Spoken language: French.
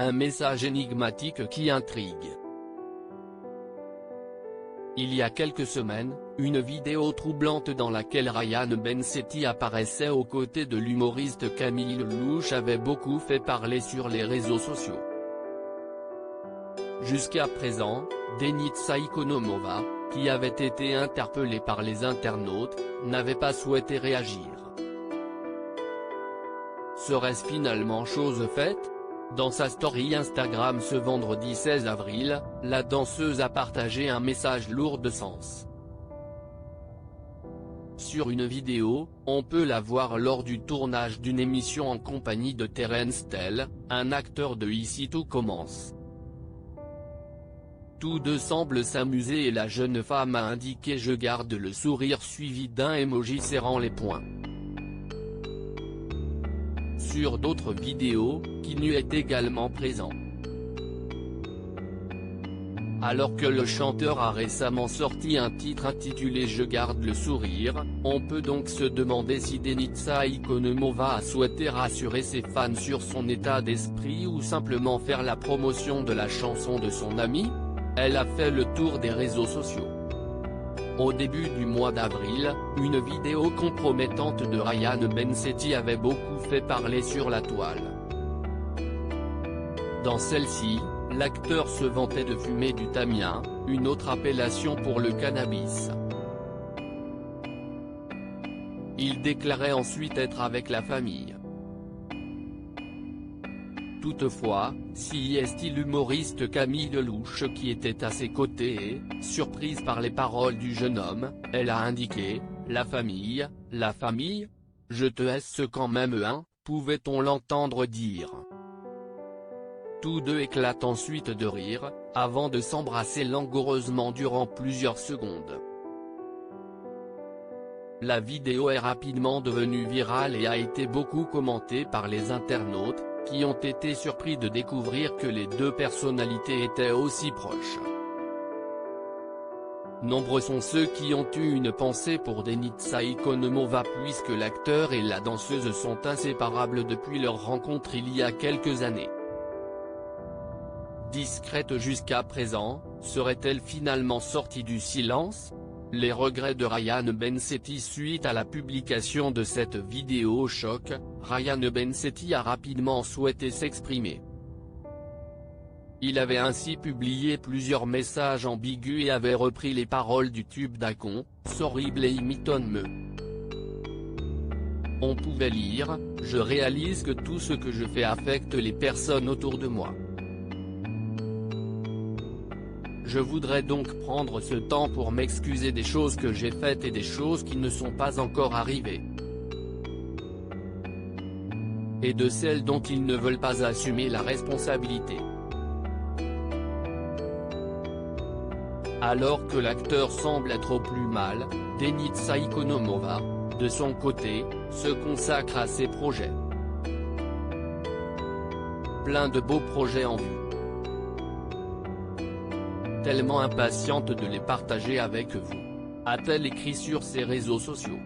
Un message énigmatique qui intrigue. Il y a quelques semaines, une vidéo troublante dans laquelle Ryan Bensetti apparaissait aux côtés de l'humoriste Camille Lelouch avait beaucoup fait parler sur les réseaux sociaux. Jusqu'à présent, Denitsa Ikonomova, qui avait été interpellée par les internautes, n'avait pas souhaité réagir. Serait-ce finalement chose faite ? Dans sa story Instagram ce vendredi 16 avril, la danseuse a partagé un message lourd de sens. Sur une vidéo, on peut la voir lors du tournage d'une émission en compagnie de Terence Tell, un acteur de Ici tout commence. Tous deux semblent s'amuser et la jeune femme a indiqué « Je garde le sourire » suivi d'un emoji serrant les poings. Sur d'autres vidéos, Kinu est également présent. Alors que le chanteur a récemment sorti un titre intitulé « Je garde le sourire », on peut donc se demander si Denitsa Ikonomova a souhaité rassurer ses fans sur son état d'esprit ou simplement faire la promotion de la chanson de son ami. Elle a fait le tour des réseaux sociaux. Au début du mois d'avril, une vidéo compromettante de Ryan Bensetti avait beaucoup fait parler sur la toile. Dans celle-ci, l'acteur se vantait de fumer du tamien, une autre appellation pour le cannabis. Il déclarait ensuite être avec la famille. Toutefois, si est l'humoriste Camille Lelouch qui était à ses côtés et, surprise par les paroles du jeune homme, elle a indiqué « La famille, je te haisse quand même hein », pouvait-on l'entendre dire. Tous deux éclatent ensuite de rire, avant de s'embrasser langoureusement durant plusieurs secondes. La vidéo est rapidement devenue virale et a été beaucoup commentée par les internautes, qui ont été surpris de découvrir que les deux personnalités étaient aussi proches. Nombreux sont ceux qui ont eu une pensée pour Denitsa Ikonomova puisque l'acteur et la danseuse sont inséparables depuis leur rencontre il y a quelques années. Discrète jusqu'à présent, serait-elle finalement sortie du silence ? Les regrets de Ryan Bensetti suite à la publication de cette vidéo choc, Ryan Bensetti a rapidement souhaité s'exprimer. Il avait ainsi publié plusieurs messages ambigus et avait repris les paroles du tube d'Akon, « Sorry blame it on me ». On pouvait lire « Je réalise que tout ce que je fais affecte les personnes autour de moi. Je voudrais donc prendre ce temps pour m'excuser des choses que j'ai faites et des choses qui ne sont pas encore arrivées. Et de celles dont ils ne veulent pas assumer la responsabilité. » Alors que l'acteur semble être au plus mal, Denitsa Ikonomova, de son côté, se consacre à ses projets. Plein de beaux projets en vue. Tellement impatiente de les partager avec vous, a-t-elle écrit sur ses réseaux sociaux.